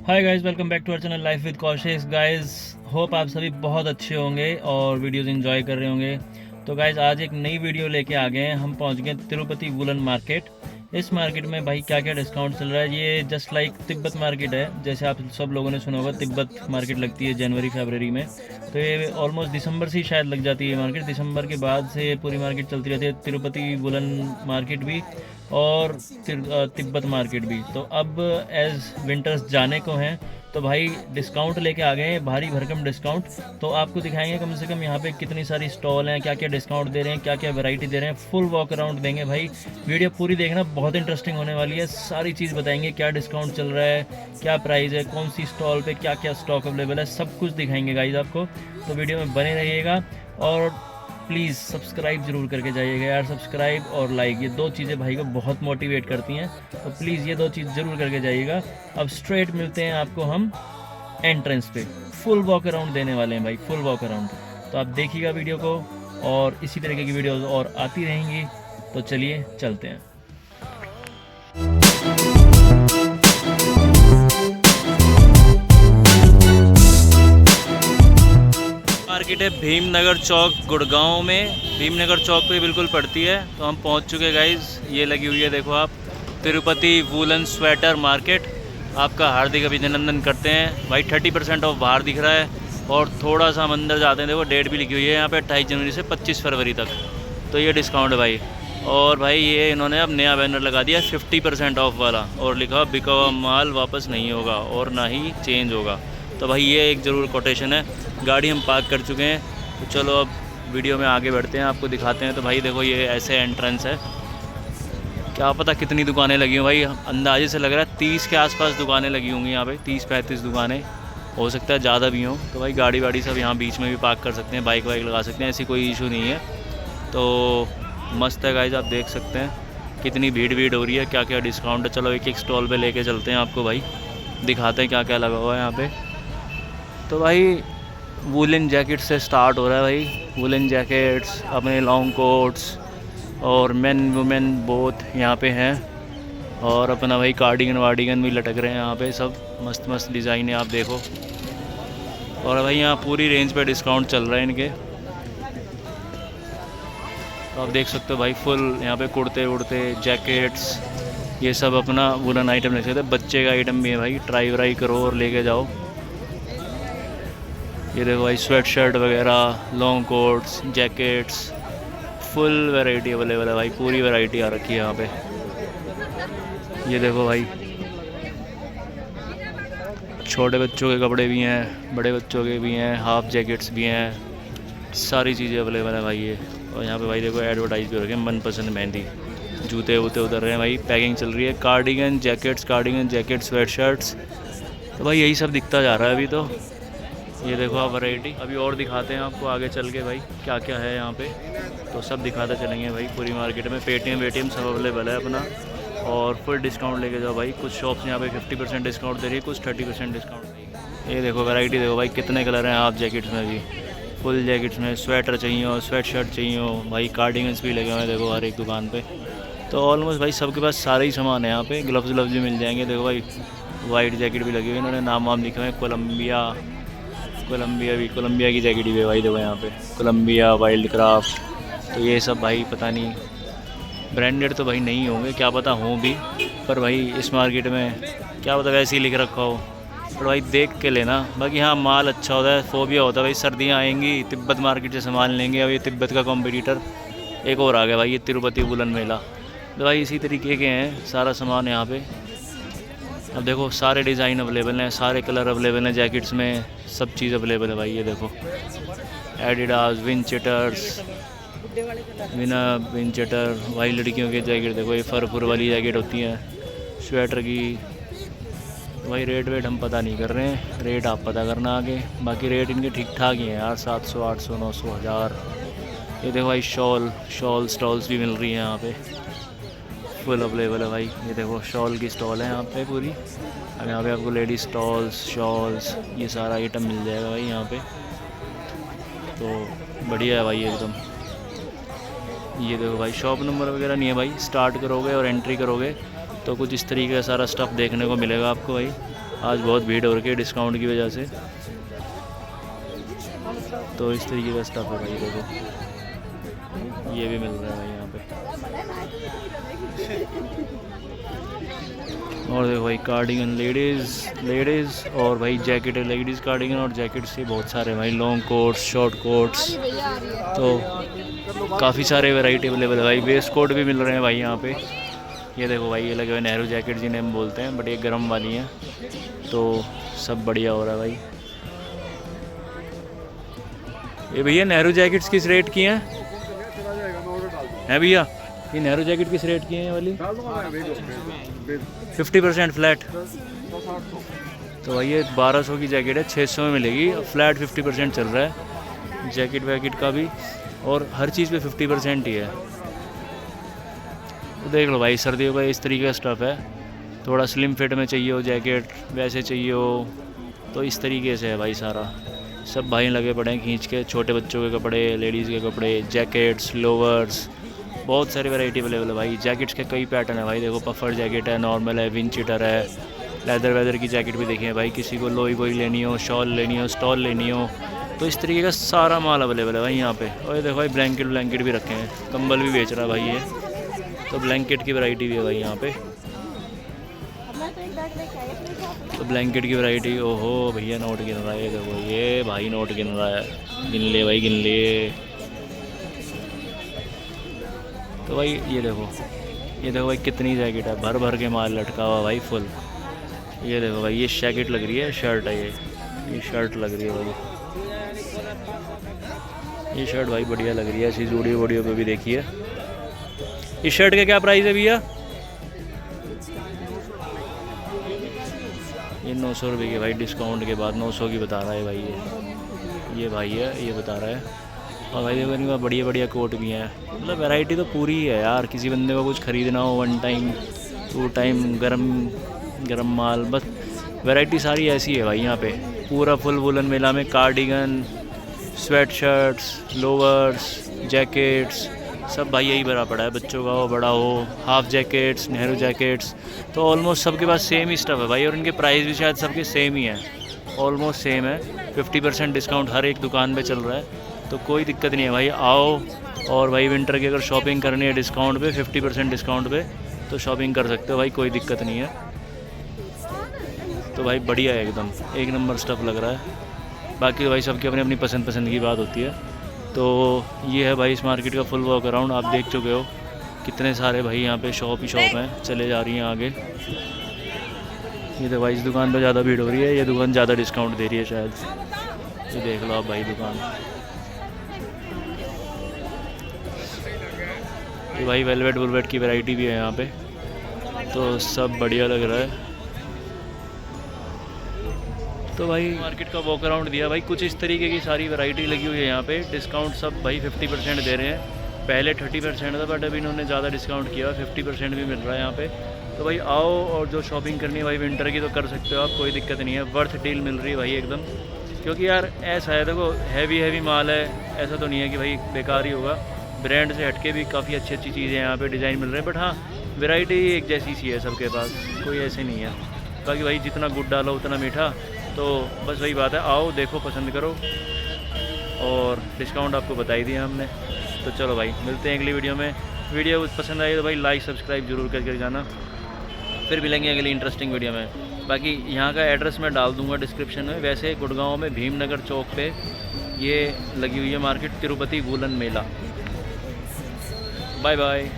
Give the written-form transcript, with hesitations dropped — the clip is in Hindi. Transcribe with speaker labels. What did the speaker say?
Speaker 1: Hi guys, welcome back to our channel life with Kaushik. Guys hope आप सभी बहुत अच्छे होंगे और वीडियोस एंजॉय कर रहे होंगे। तो गाइस आज एक नई वीडियो लेके आ गए हैं। हम पहुंच गए तिरुपति वुलन मार्केट। इस मार्केट में भाई क्या क्या डिस्काउंट चल रहा है। ये जस्ट लाइक तिब्बत मार्केट है, जैसे आप सब लोगों ने सुना होगा। तिब्बत मार्केट लगती है जनवरी फरवरी में, तो ये ऑलमोस्ट दिसंबर से ही शायद लग जाती है मार्केट। दिसंबर के बाद से पूरी मार्केट चलती रहती है, तिरुपति वुलन मार्केट भी और तिब्बत मार्केट भी। तो अब एज विंटर्स जाने को हैं तो भाई डिस्काउंट लेके आ गए हैं, भारी भरकम डिस्काउंट। तो आपको दिखाएंगे कम से कम यहाँ पे कितनी सारी स्टॉल हैं, क्या क्या डिस्काउंट दे रहे हैं, क्या क्या वैरायटी दे रहे हैं। फुल वॉक अराउंड देंगे भाई। वीडियो पूरी देखना, बहुत इंटरेस्टिंग होने वाली है। सारी चीज़ बताएंगे, क्या डिस्काउंट चल रहा है, क्या प्राइस है, कौन सी स्टॉल पे क्या क्या स्टॉक अवेलेबल है, सब कुछ दिखाएंगे गाइज आपको। तो वीडियो में बने रहिएगा और प्लीज़ सब्सक्राइब ज़रूर करके जाइएगा यार। सब्सक्राइब और लाइक, ये दो चीज़ें भाई को बहुत मोटिवेट करती हैं। तो प्लीज़ ये दो चीज़ ज़रूर करके जाइएगा। अब स्ट्रेट मिलते हैं आपको हम एंट्रेंस पे। फुल वॉक अराउंड देने वाले हैं भाई, फुल वॉक अराउंड। तो आप देखिएगा वीडियो को और इसी तरीके की वीडियोस और आती रहेंगी। तो चलिए चलते हैं। मार्केट है भीमनगर चौक गुड़गांव में। भीमनगर चौक पे बिल्कुल पड़ती है। तो हम पहुंच चुके हैं गाइज। ये लगी हुई है देखो आप, तिरुपति वूलन स्वेटर मार्केट। आपका हार्दिक अभिनंदन करते हैं भाई। 30% ऑफ बाहर दिख रहा है और थोड़ा सा हम अंदर जाते हैं, देखो डेट भी लिखी हुई है यहाँ पे 28 जनवरी से 25 फरवरी तक। तो ये डिस्काउंट है भाई। और भाई ये इन्होंने अब नया बैनर लगा दिया 50% ऑफ वाला, और लिखा बिका हुआ माल वापस नहीं होगा और ना ही चेंज होगा। तो भाई ये एक ज़रूर कोटेशन है। गाड़ी हम पार्क कर चुके हैं, तो चलो अब वीडियो में आगे बढ़ते हैं, आपको दिखाते हैं। तो भाई देखो ये ऐसे एंट्रेंस है। क्या पता कितनी दुकानें लगी हुई भाई, अंदाजे से लग रहा है 30 के आसपास दुकानें लगी होंगी यहाँ पे। 30-35 दुकानें, हो सकता है ज़्यादा भी हों। तो भाई गाड़ी वाड़ी सब यहाँ बीच में भी पार्क कर सकते हैं, बाइक वाइक लगा सकते हैं, ऐसी कोई इशू नहीं है। तो मस्त है गाइज, आप देख सकते हैं कितनी भीड़ हो रही है, क्या क्या डिस्काउंट है। चलो एक एक स्टॉल पे लेके चलते हैं आपको भाई, दिखाते हैं क्या क्या लगा हुआ है यहाँ पे। तो भाई वूलन जैकेट से स्टार्ट हो रहा है भाई। वूलन जैकेट्स, अपने लॉन्ग कोट्स और मेन वुमेन बोथ यहाँ पे हैं। और अपना भाई कार्डिगन वार्डिगन भी लटक रहे हैं यहाँ पे, सब मस्त मस्त डिज़ाइन है, आप देखो। और भाई यहाँ पूरी रेंज पे डिस्काउंट चल रहा है इनके। तो आप देख सकते हो भाई, फुल यहाँ पे कुर्ते उड़ते जैकेट्स, ये सब अपना वुलन आइटम देख सकते हैं। बच्चे का आइटम भी है भाई, ट्राई व्राई करो और लेके जाओ। ये देखो भाई स्वेट शर्ट वगैरह, long quotes, jackets, full variety available है भाई। पूरी वैरायटी आ रखी है यहाँ पे। ये देखो भाई छोटे बच्चों के कपड़े भी हैं, बड़े बच्चों के भी हैं, हाफ जैकेट्स भी हैं, सारी चीज़ें अवेलेबल है भाई ये। और यहाँ पे भाई देखो एडवर्टाइज भी हो रखे हैं, मनपसंद मेहंदी, जूते वूते उतर रहे हैं भाई। पैकिंग चल रही है, कार्डिगन जैकेट, स्वेट शर्ट्स। तो भाई यही सब दिखता जा रहा है अभी। तो ये देखो आप वैरायटी, अभी और दिखाते हैं आपको आगे चल के भाई क्या क्या है यहाँ पे। तो सब दिखाते चलेंगे भाई पूरी मार्केट में। पेटीएम सब अवेलेबल है अपना, और फुल डिस्काउंट लेके जाओ भाई। कुछ शॉप्स यहाँ पे 50% डिस्काउंट दे रही है, कुछ 30% डिस्काउंट। ये देखो वैरायटी देखो भाई, कितने कलर हैं हाफ जैकेट्स में भी, फुल जैकेट्स में। स्वेटर चाहिए हो, स्वेट शर्ट चाहिए हो भाई, कार्डिगन्स भी लगे हुए हैं देखो हर एक दुकान पर। तो ऑलमोस्ट भाई सबके पास सारे ही सामान है यहाँ पे। ग्लव्स भी मिल जाएंगे देखो भाई। वाइट जैकेट भी लगी हुई है, इन्होंने नाम वाम लिखे हुए हैं, कोलंबिया की जैकेट भी है भाई देखो यहाँ पे, कोलंबिया, वाइल्ड क्राफ्ट। तो ये सब भाई पता नहीं ब्रांडेड तो भाई नहीं होंगे, क्या पता हों भी, पर भाई इस मार्केट में क्या पता वैसे ही लिख रखा हो। पर भाई देख के लेना। बाकी हाँ माल अच्छा होता है, फोबिया होता है भाई। सर्दियाँ आएंगी, तिब्बत मार्केट से सामान लेंगे। अब ये तिब्बत का कॉम्पिटिटर एक और आ गया भाई, ये तिरुपति वुलन मेला। तो भाई इसी तरीके के हैं सारा सामान यहाँ पे। अब देखो सारे डिज़ाइन अवेलेबल हैं, सारे कलर अवेलेबल हैं जैकेट्स में, सब चीज़ अवेलेबल है भाई। ये देखो एडिडास, विंचेटर भाई, लड़कियों की जैकेट देखो, ये फर वाली जैकेट होती है, स्वेटर की। भाई रेट वेट हम पता नहीं कर रहे हैं, रेट आप पता करना आगे। बाकी रेट इनके ठीक ठाक ही हैं यार, 700, 800, 900, 1000। ये देखो भाई स्टॉल्स भी मिल रही हैं यहाँ पे, फुल अवेलेबल है भाई। ये देखो शॉल की स्टॉल है यहाँ पे पूरी। अब यहाँ पे आपको लेडीज स्टॉल्स, शॉल्स, ये सारा आइटम मिल जाएगा भाई यहाँ पे। तो बढ़िया है भाई एकदम। ये देखो भाई शॉप नंबर वगैरह नहीं है भाई, स्टार्ट करोगे और एंट्री करोगे तो कुछ इस तरीके का सारा स्टफ़ देखने को मिलेगा आपको भाई। आज बहुत भीड़ हो रही है डिस्काउंट की वजह से। तो इस तरीके का स्टफ है भाई, देखो ये भी मिल रहा है भाई यहाँ पे। और देखो भाई कार्डिगन लेडीज़ और भाई जैकेट है, लेडीज़ कार्डिगन और जैकेट से बहुत सारे भाई, लॉन्ग कोट्स, शॉर्ट कोट्स, तो काफ़ी सारे वैरायटी अवेलेबल है भाई। वेस्ट कोट भी मिल रहे हैं भाई यहाँ पे। ये देखो भाई, ये लगे हुए नेहरू जैकेट जिन्हें हम बोलते हैं, बट ये गर्म वाली हैं, तो सब बढ़िया हो रहा है भाई। ये भैया नेहरू जैकेट्स किस रेट की हैं? हैं भैया ये नेहरू जैकेट किस रेट की हैं वाली? 50% फ्लैट। तो भाई ये 1200 की जैकेट है, 600 में मिलेगी, फ्लैट 50% चल रहा है जैकेट वैकेट का भी, और हर चीज़ पे 50% ही है। तो देख लो भाई, सर्दियों का इस तरीके का स्टफ़ है। थोड़ा स्लिम फिट में चाहिए हो जैकेट, वैसे चाहिए हो तो इस तरीके से है भाई सारा। सब भाई लगे पड़े हैं खींच के, छोटे बच्चों के कपड़े, लेडीज़ के कपड़े, जैकेट्स, लोवर्स, बहुत सारी वैरायटी अवेलेबल है भाई। जैकेट्स के कई पैटर्न है भाई, देखो पफर जैकेट है, नॉर्मल है, विंड चीटर है, लेदर वेदर की जैकेट भी देखिए भाई। किसी को लोई वोई लेनी हो, शॉल लेनी हो, स्टॉल लेनी हो, तो इस तरीके का सारा माल अवेलेबल है भाई यहाँ पे। और ये देखो भाई ब्लैंकेट भी रखे हैं, कंबल भी बेच रहा है भाई ये, तो ब्लैंकेट की वैरायटी भी है भाई यहाँ पे। तो ब्लैंकेट की वैरायटी, ओहो भैया नोट गिन रहा है, देखो ये भाई नोट गिन रहा है, गिन ले भाई गिन ले। तो भाई ये देखो भाई कितनी जैकेट है, भर भर के माल लटका हुआ भाई फुल। ये देखो भाई, ये जैकेट लग रही है, शर्ट है ये शर्ट लग रही है भाई, ये शर्ट भाई बढ़िया लग रही है, ऐसी वीडियो पे भी देखिए। इस शर्ट का क्या प्राइस है भैया? ये 900 रुपये की भाई, डिस्काउंट के बाद 900 की बता रहा है भाई। ये भाई है, ये बता रहा है। और भाई देखो इनके पास बढ़िया कोट भी हैं, मतलब वैरायटी तो पूरी ही है यार। किसी बंदे को कुछ ख़रीदना हो, 1 टाइम 2 टाइम गरम माल, बस वैरायटी सारी ऐसी है भाई यहाँ पे। पूरा फुल वुलन मेला में cardigan, sweat shirts, louvers, jackets, सब भाई यही भरा पड़ा है। बच्चों का हो, बड़ा हो, हाफ जैकेट्स, नेहरू जैकेट्स, तो ऑलमोस्ट सबके पास सेम ही स्टफ़ है भाई। और इनके प्राइस भी शायद सबके सेम ही हैं, ऑलमोस्ट सेम है। 50% डिस्काउंट हर एक दुकान पे चल रहा है, तो कोई दिक्कत नहीं है भाई। आओ, और भाई विंटर की अगर शॉपिंग करनी है डिस्काउंट पे, 50% डिस्काउंट पे, तो शॉपिंग कर सकते हो भाई, कोई दिक्कत नहीं है। तो भाई बढ़िया है एकदम, एक नंबर स्टफ़ लग रहा है। बाकी तो भाई सबकी अपनी अपनी पसंद की बात होती है। तो ये है भाई इस मार्केट का फुल वॉक अराउंड। आप देख चुके हो कितने सारे भाई यहाँ पे शॉप हैं, चले जा रही हैं आगे। ये तो भाई इस दुकान पे ज़्यादा भीड़ हो रही है, ये दुकान ज़्यादा डिस्काउंट दे रही है शायद। ये देख लो आप भाई दुकान, ये भाई वेलवेट की वैरायटी भी है यहाँ पे, तो सब बढ़िया लग रहा है। तो भाई मार्केट का वॉक अराउंड दिया भाई, कुछ इस तरीके की सारी वैरायटी लगी हुई है यहाँ पे। डिस्काउंट सब भाई 50% दे रहे हैं, पहले 30% था, बट अभी इन्होंने ज़्यादा डिस्काउंट किया, 50% भी मिल रहा है यहाँ पे। तो भाई आओ, और जो शॉपिंग करनी है भाई विंटर की तो कर सकते हो आप, कोई दिक्कत नहीं है। वर्थ डील मिल रही है भाई एकदम, क्योंकि यार ऐसा है, देखो हैवी माल है, ऐसा तो नहीं है कि भाई बेकार ही होगा। ब्रांड से हटके भी काफ़ी अच्छी चीज़ें यहाँ पे डिज़ाइन मिल रहे हैं, बट हाँ वैरायटी एक जैसी सी है सबके पास, कोई ऐसे नहीं है। बाकी भाई जितना गुड़ डालो उतना मीठा, तो बस वही बात है। आओ, देखो, पसंद करो, और डिस्काउंट आपको बता ही दिया हमने। तो चलो भाई मिलते हैं अगली वीडियो में। वीडियो पसंद आई तो भाई लाइक सब्सक्राइब जरूर करके जाना। फिर मिलेंगे अगली इंटरेस्टिंग वीडियो में। बाकी यहाँ का एड्रेस मैं डाल दूँगा डिस्क्रिप्शन में। वैसे गुड़गांव में भीमनगर चौक पे ये लगी हुई है मार्केट, तिरुपति वूलन मेला। Bye bye.